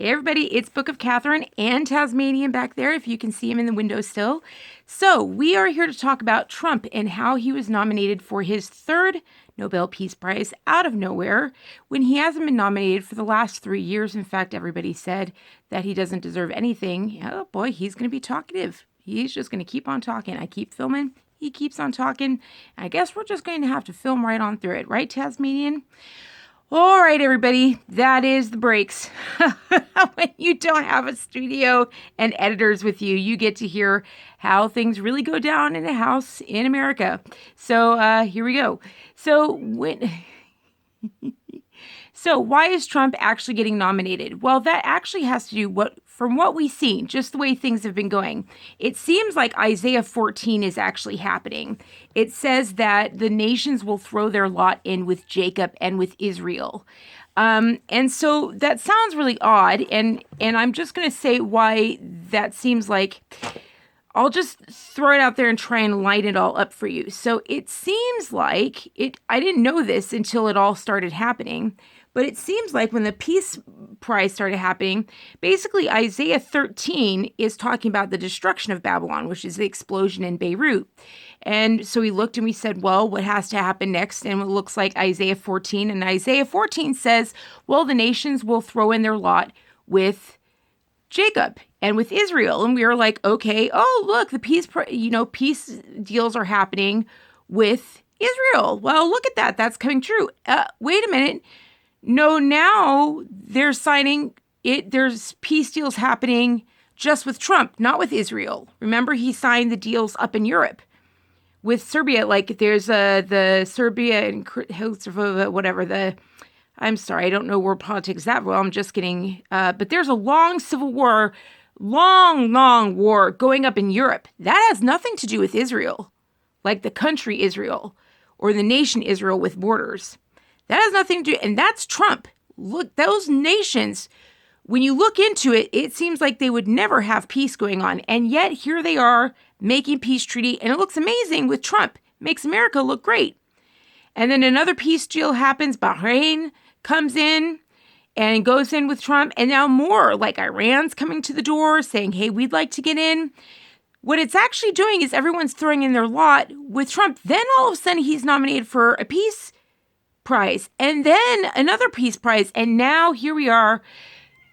Hey everybody, it's Book of Katherine and Tasmanian back there if you can see him in the window still. So we are here to talk about Trump and how he was nominated for his third Nobel Peace Prize out of nowhere when he hasn't been nominated for the last 3 years. In fact, everybody said that he doesn't deserve anything. Oh boy, he's going to be talkative. He's just going to keep on talking. I keep filming. He keeps on talking. I guess we're just going to have to film right on through it. Right, Tasmanian? All right, everybody, that is the breaks. When you don't have a studio and editors with you, you get to hear how things really go down in a house in America. So here we go. So why is Trump actually getting nominated? Well, that actually has to do from what we've seen, just the way things have been going. It seems like Isaiah 14 is actually happening. It says that the nations will throw their lot in with Jacob and with Israel. And so that sounds really odd. And I'm just going to say why that seems like. I'll just throw it out there and try and light it all up for you. So it seems like I didn't know this until it all started happening. But it seems like when the Peace Prize started happening, basically Isaiah 13 is talking about the destruction of Babylon, which is the explosion in Beirut. And so we looked and we said, well, what has to happen next? And it looks like Isaiah 14. And Isaiah 14 says, well, the nations will throw in their lot with Jacob and with Israel. And we were like, okay, oh, look, the peace deals are happening with Israel. Well, look at that. That's coming true. Wait a minute. No, now they're signing it. There's peace deals happening just with Trump, not with Israel. Remember, he signed the deals up in Europe with Serbia. Like there's the Serbia and Kosovo, whatever I'm sorry, I don't know world politics that well. I'm just kidding. But there's a long civil war, long war going up in Europe. That has nothing to do with Israel, like the country Israel or the nation Israel with borders. That has nothing to do, and that's Trump. Look, those nations, when you look into it, it seems like they would never have peace going on. And yet here they are making peace treaty, and it looks amazing with Trump. Makes America look great. And then another peace deal happens. Bahrain comes in and goes in with Trump. And now more, like Iran's coming to the door saying, hey, we'd like to get in. What it's actually doing is everyone's throwing in their lot with Trump. Then all of a sudden he's nominated for a peace prize and then another peace prize. And now here we are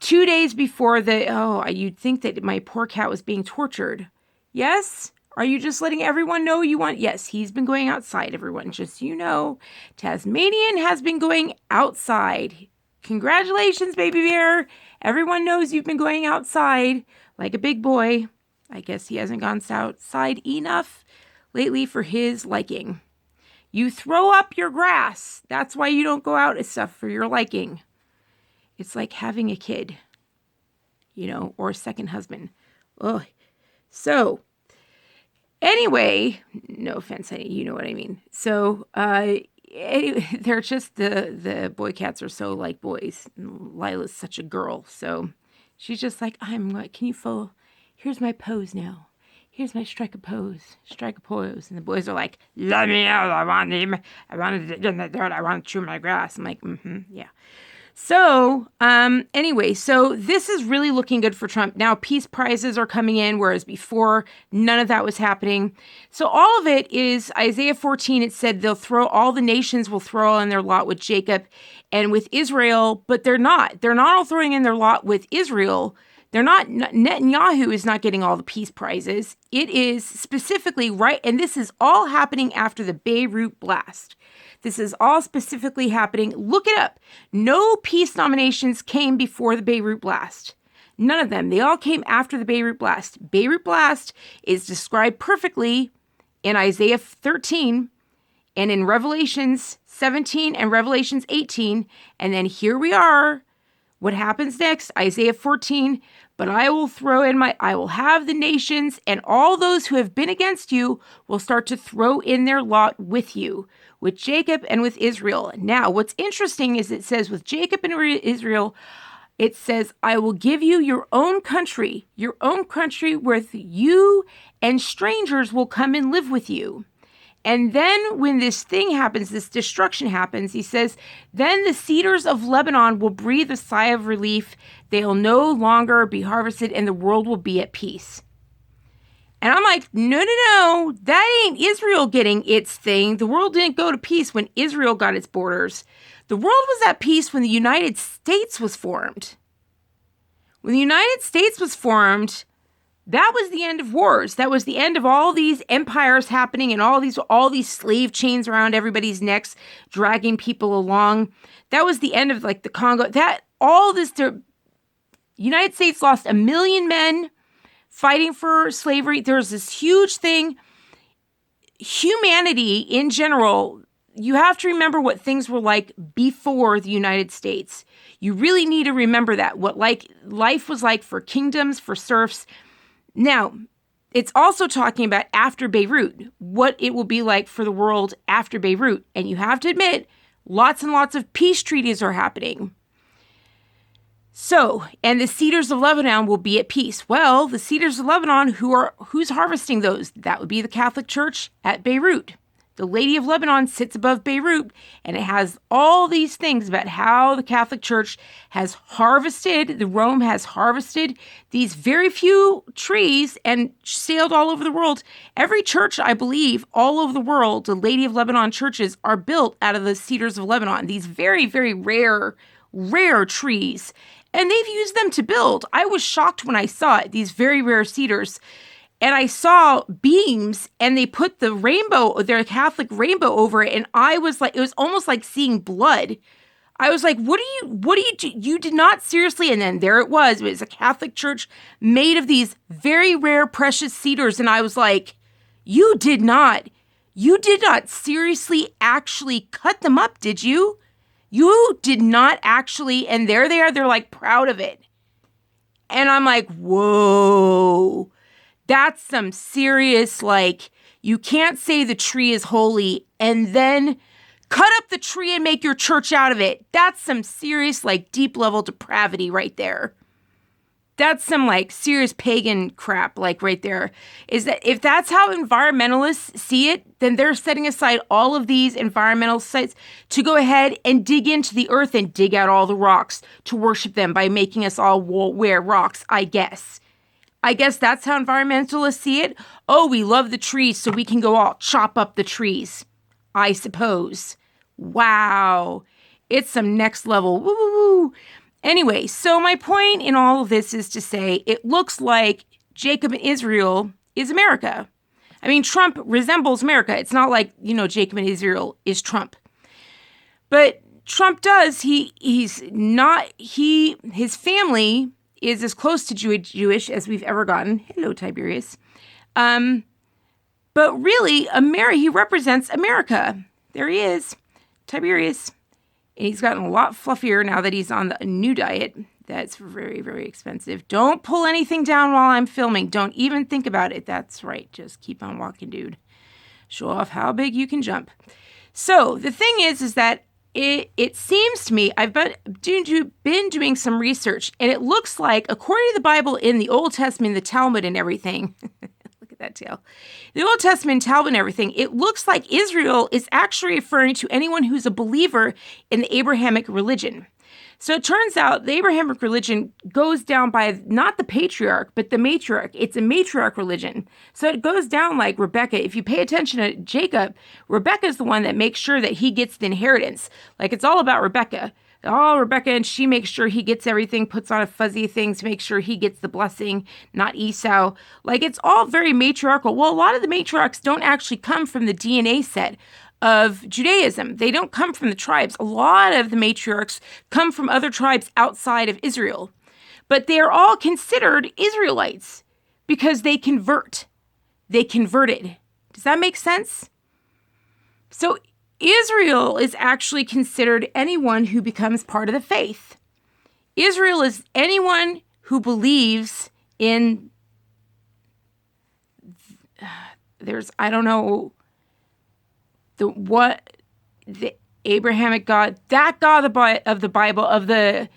2 days before you'd think that my poor cat was being tortured. Yes? Are you just letting everyone know you want? Yes, he's been going outside, everyone. Just so you know, Tasmanian has been going outside. Congratulations, baby bear. Everyone knows you've been going outside like a big boy. I guess he hasn't gone outside enough lately for his liking. You throw up your grass. That's why you don't go out and stuff for your liking. It's like having a kid, or a second husband. Ugh. So, anyway, no offense, you know what I mean. So, anyway, they're just, the boy cats are so like boys. Lila's such a girl. So, she's just like, can you follow? Here's my pose now. Here's my strike a pose. And the boys are like, let me out. I want to get in the dirt. I want to chew my grass. I'm like, yeah. So, anyway, so this is really looking good for Trump. Now, peace prizes are coming in, whereas before, none of that was happening. So all of it is Isaiah 14. It said all the nations will throw in their lot with Jacob and with Israel, but they're not. They're not all throwing in their lot with Israel. They're not, Netanyahu is not getting all the peace prizes. It is specifically right, and this is all happening after the Beirut blast. This is all specifically happening. Look it up. No peace nominations came before the Beirut blast. None of them. They all came after the Beirut blast. Beirut blast is described perfectly in Isaiah 13 and in Revelations 17 and Revelations 18. And then here we are. What happens next? Isaiah 14, but I will have the nations and all those who have been against you will start to throw in their lot with you, with Jacob and with Israel. Now, what's interesting is it says with Jacob and Israel, it says, I will give you your own country where you and strangers will come and live with you. And then when this thing happens, this destruction happens, he says, then the cedars of Lebanon will breathe a sigh of relief. They'll no longer be harvested and the world will be at peace. And I'm like, no, that ain't Israel getting its thing. The world didn't go to peace when Israel got its borders. The world was at peace when the United States was formed. When the United States was formed, that was the end of wars. That was the end of all these empires happening and all these slave chains around everybody's necks, dragging people along. That was the end of like the Congo. The United States lost 1 million men fighting for slavery. There's this huge thing. Humanity in general, you have to remember what things were like before the United States. You really need to remember that, what life was like for kingdoms, for serfs. Now, it's also talking about after Beirut, what it will be like for the world after Beirut. And you have to admit, lots and lots of peace treaties are happening. So, and the cedars of Lebanon will be at peace. Well, the cedars of Lebanon, who's harvesting those? That would be the Catholic Church at Beirut. The Lady of Lebanon sits above Beirut, and it has all these things about how the Catholic Church has harvested, Rome has harvested these very few trees and sailed all over the world. Every church, I believe, all over the world, the Lady of Lebanon churches are built out of the cedars of Lebanon, these very, very rare trees. And they've used them to build. I was shocked when I saw it, these very rare cedars. And I saw beams and they put the rainbow, their Catholic rainbow over it. And I was like, it was almost like seeing blood. I was like, what do you do? You did not seriously. And then there it was. It was a Catholic church made of these very rare, precious cedars. And I was like, you did not seriously actually cut them up, did you? You did not actually, and there they are, they're like proud of it. And I'm like, whoa, that's some serious, like, you can't say the tree is holy and then cut up the tree and make your church out of it. That's some serious, like, deep level depravity right there. That's some like serious pagan crap, like right there. Is that if that's how environmentalists see it, then they're setting aside all of these environmental sites to go ahead and dig into the earth and dig out all the rocks to worship them by making us all wear rocks, I guess. I guess that's how environmentalists see it. Oh, we love the trees, so we can go all chop up the trees, I suppose. Wow. It's some next level. Woo. Anyway, so my point in all of this is to say it looks like Jacob and Israel is America. I mean, Trump resembles America. It's not like, Jacob and Israel is Trump. But Trump does, his family is as close to Jewish as we've ever gotten. Hello, Tiberius. But really, he represents America. There he is, Tiberius. And he's gotten a lot fluffier now that he's on a new diet. That's very, very expensive. Don't pull anything down while I'm filming. Don't even think about it. That's right. Just keep on walking, dude. Show off how big you can jump. So the thing is that it seems to me, I've been doing some research, and it looks like, according to the Bible in the Old Testament, the Talmud and everything, look at that tail, the Old Testament, Talmud and everything, it looks like Israel is actually referring to anyone who's a believer in the Abrahamic religion. So it turns out the Abrahamic religion goes down by not the patriarch, but the matriarch. It's a matriarch religion. So it goes down like Rebecca. If you pay attention to Jacob, Rebecca is the one that makes sure that he gets the inheritance. Like it's all about Rebecca. Rebecca, and she makes sure he gets everything, puts on a fuzzy thing to make sure he gets the blessing, not Esau. Like it's all very matriarchal. Well, a lot of the matriarchs don't actually come from the DNA set of Judaism. They don't come from the tribes. A lot of the matriarchs come from other tribes outside of Israel. But they are all considered Israelites because they convert. They converted. Does that make sense? So Israel is actually considered anyone who becomes part of the faith. Israel is anyone who believes in, the Abrahamic God, that God of the Bible, of the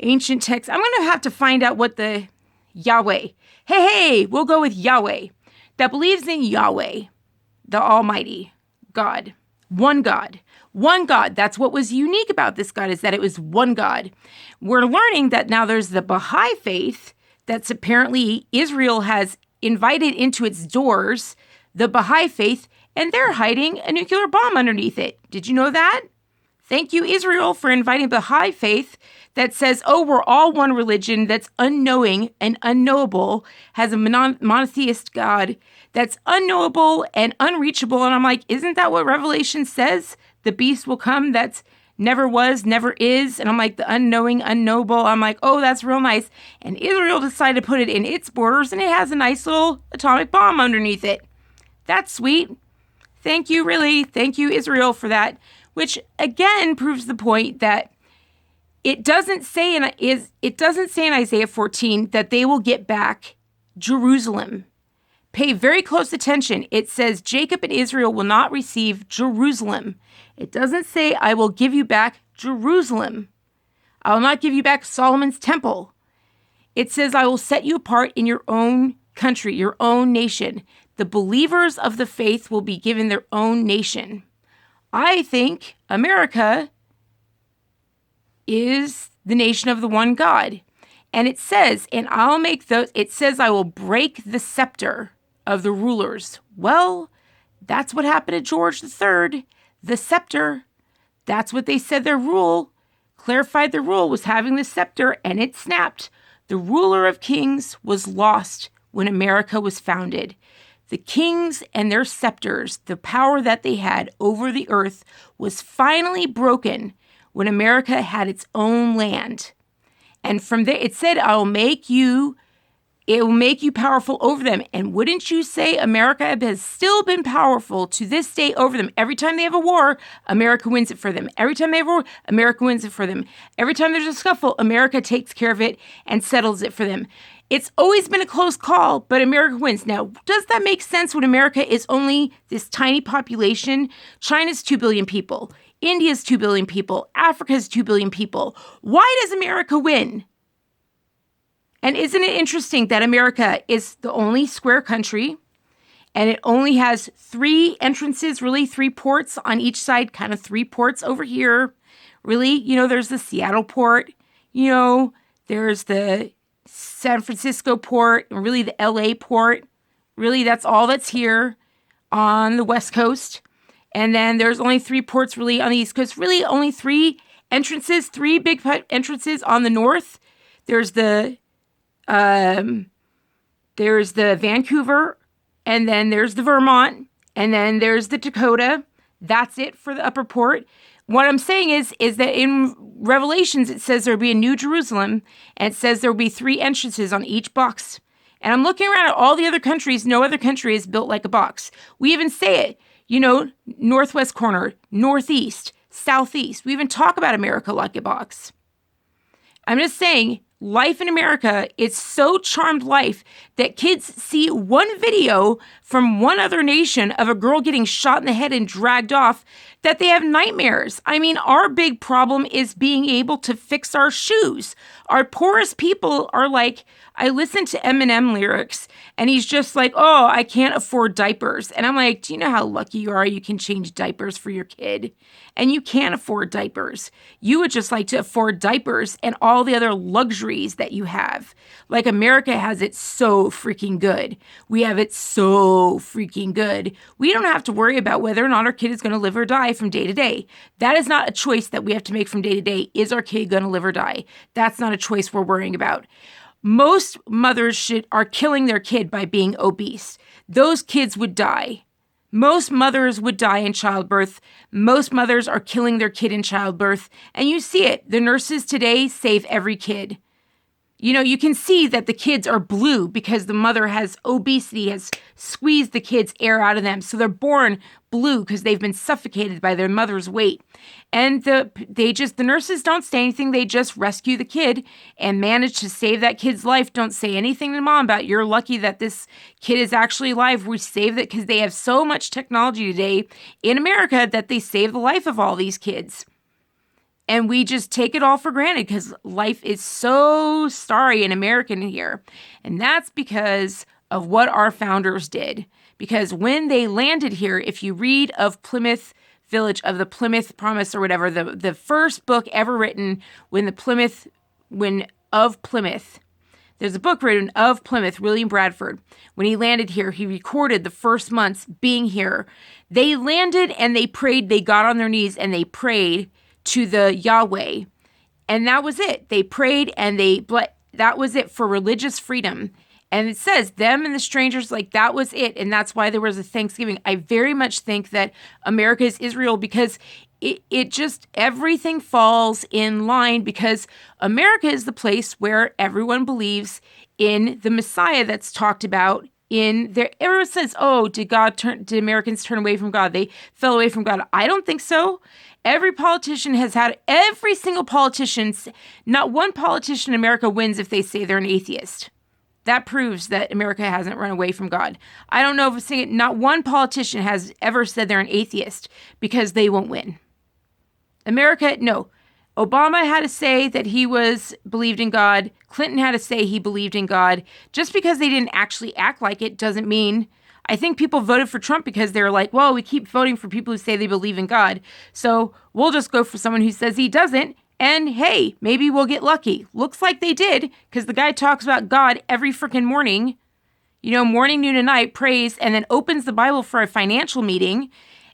ancient text. I'm going to have to find out what the Yahweh. Hey, we'll go with Yahweh. That believes in Yahweh, the Almighty. God. One God. One God. That's what was unique about this God, is that it was one God. We're learning that now there's the Baha'i faith that's apparently Israel has invited into its doors, the Baha'i faith, and they're hiding a nuclear bomb underneath it. Did you know that? Thank you, Israel, for inviting the Baha'i faith that says, oh, we're all one religion that's unknowing and unknowable, has a monotheist God that's unknowable and unreachable. And I'm like, isn't that what Revelation says? The beast will come that's never was, never is. And I'm like, the unknowing, unknowable. I'm like, oh, that's real nice. And Israel decided to put it in its borders, and it has a nice little atomic bomb underneath it. That's sweet. Thank you, really. Thank you, Israel, for that. Which again proves the point that it doesn't say in Isaiah 14 that they will get back Jerusalem. Pay very close attention. It says Jacob and Israel will not receive Jerusalem. It doesn't say I will give you back Jerusalem. I will not give you back Solomon's temple. It says I will set you apart in your own country, your own nation. The believers of the faith will be given their own nation. I think America is the nation of the one God. And it says, I will break the scepter of the rulers. Well, that's what happened to George III. The scepter. That's what they said their rule, clarified the rule, was having the scepter, and it snapped. The ruler of kings was lost when America was founded. The kings and their scepters, the power that they had over the earth, was finally broken when America had its own land. And from there, it said, it will make you powerful over them. And wouldn't you say America has still been powerful to this day over them? Every time they have a war, America wins it for them. Every time they have a war, America wins it for them. Every time there's a scuffle, America takes care of it and settles it for them. It's always been a close call, but America wins. Now, does that make sense when America is only this tiny population? China's 2 billion people. India's 2 billion people. Africa's 2 billion people. Why does America win? And isn't it interesting that America is the only square country, and it only has 3 entrances, really 3 ports on each side, kind of 3 ports over here. Really, there's the Seattle port, there's the San Francisco port, and really the LA port. Really, that's all that's here on the West Coast. And then there's only 3 ports really on the East Coast. Really, only 3 entrances, 3 big entrances on the north. There's the Vancouver, and then there's the Vermont, and then there's the Dakota. That's it for the upper port. What I'm saying is that in Revelations, it says there'll be a new Jerusalem, and it says there'll be 3 entrances on each box. And I'm looking around at all the other countries. No other country is built like a box. We even say it, northwest corner, northeast, southeast. We even talk about America like a box. I'm just saying, life in America is so charmed life that kids see one video from one other nation of a girl getting shot in the head and dragged off that they have nightmares. I mean, our big problem is being able to fix our shoes. Our poorest people are like, I listen to Eminem lyrics and he's just like, oh, I can't afford diapers. And I'm like, do you know how lucky you are? You can change diapers for your kid and you can't afford diapers. You would just like to afford diapers and all the other luxuries that you have. Like America has it so freaking good. We have it so freaking good. We don't have to worry about whether or not our kid is going to live or die from day to day. That is not a choice that we have to make from day to day. Is our kid going to live or die? That's not a choice we're worrying about. Most mothers are killing their kid by being obese. Those kids would die. Most mothers would die in childbirth. Most mothers are killing their kid in childbirth. And you see it. The nurses today save every kid. You can see that the kids are blue because the mother has obesity, has squeezed the kids' air out of them. So they're born blue because they've been suffocated by their mother's weight. And the nurses don't say anything. They just rescue the kid and manage to save that kid's life. Don't say anything to mom about you're lucky that this kid is actually alive. We saved it because they have so much technology today in America that they save the life of all these kids. And we just take it all for granted because life is so starry and American here. And that's because of what our founders did. Because when they landed here, if you read of Plymouth Village, of the Plymouth Promise or whatever, the first book ever written of Plymouth, there's a book written of Plymouth, William Bradford. When he landed here, he recorded the first months being here. They landed and they prayed. They got on their knees and they prayed to the Yahweh. And that was it. They prayed and that was it for religious freedom. And it says them and the strangers, like that was it. And that's why there was a Thanksgiving. I very much think that America is Israel because it just, everything falls in line because America is the place where everyone believes in the Messiah that's talked about in there. Everyone says, oh, did Americans turn away from God? They fell away from God. I don't think so. Every single politician, not one politician in America wins if they say they're an atheist. That proves that America hasn't run away from God. I don't know if not one politician has ever said they're an atheist because they won't win. America, no. Obama had to say that he believed in God. Clinton had to say he believed in God. Just because they didn't actually act like it doesn't mean. I think people voted for Trump because they're like, well, we keep voting for people who say they believe in God. So we'll just go for someone who says he doesn't. And hey, maybe we'll get lucky. Looks like they did because the guy talks about God every freaking morning, morning, noon, and night, prays, and then opens the Bible for a financial meeting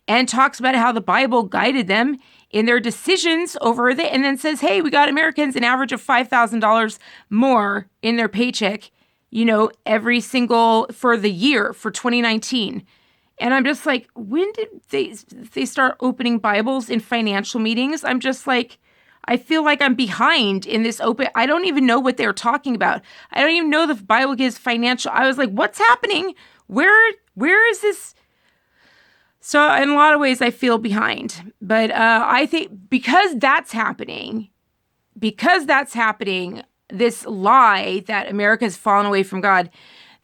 and talks about how the Bible guided them in their decisions over it, and then says, hey, we got Americans an average of $5,000 more in their paycheck, every single for the year for 2019. And I'm just like, when did they start opening Bibles in financial meetings? I'm just like, I feel like I'm behind in this open. I don't even know what they're talking about. I don't even know the Bible gives financial. I was like, what's happening? Where is this? So in a lot of ways, I feel behind. But I think because that's happening, this lie that America's fallen away from God,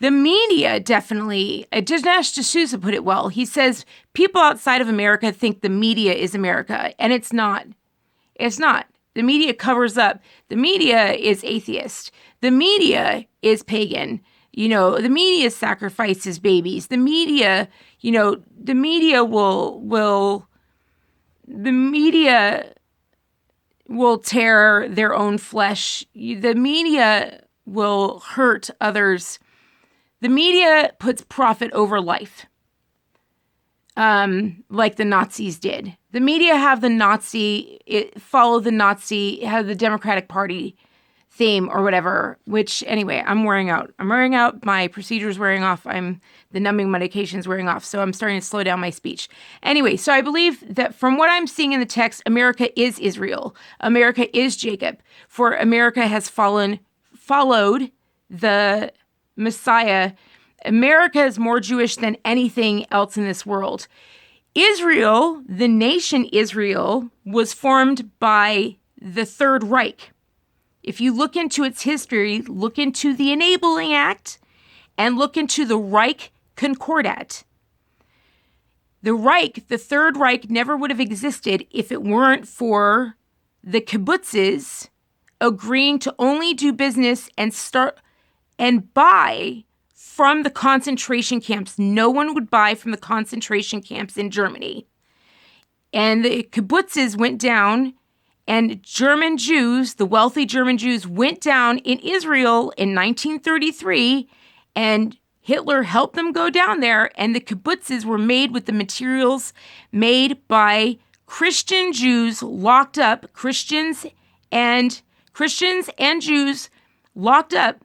the media definitely, Dinesh D'Souza put it well. He says people outside of America think the media is America, and it's not. It's not. The media covers up. The media is atheist. The media is pagan. The media sacrifices babies. The media, the media will tear their own flesh. The media will hurt others. The media puts profit over life. Like the Nazis did. The media have the follow the Nazi, have the Democratic Party theme or whatever, which anyway, I'm wearing out. My procedure's wearing off. The numbing medication's wearing off. So I'm starting to slow down my speech. Anyway, so I believe that from what I'm seeing in the text, America is Israel. America is Jacob. For America has followed the Messiah. America is more Jewish than anything else in this world. Israel, the nation Israel, was formed by the Third Reich. If you look into its history, look into the Enabling Act and look into the Reich Concordat. The Reich, the Third Reich, never would have existed if it weren't for the kibbutzes agreeing to only do business and buy from the concentration camps. No one would buy from the concentration camps in Germany. And the kibbutzes went down, and German Jews, the wealthy German Jews, went down in Israel in 1933, and Hitler helped them go down there, and the kibbutzes were made with the materials made by Christian Jews locked up, Christians and Jews locked up,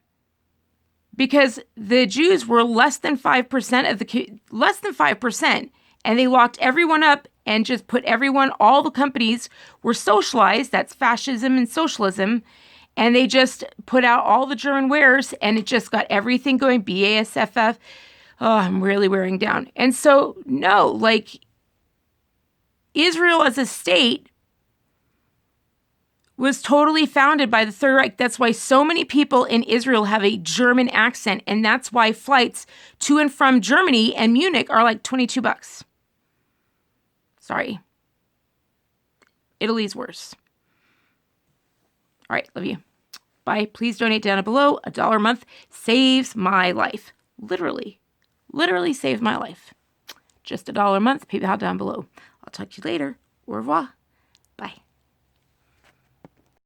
because the Jews were less than 5%, and they locked everyone up and just put all the companies were socialized. That's fascism and socialism. And they just put out all the German wares, and it just got everything going. BASFF. Oh, I'm really wearing down. And so, no, Israel as a state was totally founded by the Third Reich. That's why so many people in Israel have a German accent. And that's why flights to and from Germany and Munich are like $22. Sorry. Italy's worse. All right, love you. Bye. Please donate down below. $1 a month saves my life. literally saved my life. Just $1 a month, PayPal down below. I'll talk to you later. Au revoir. Bye.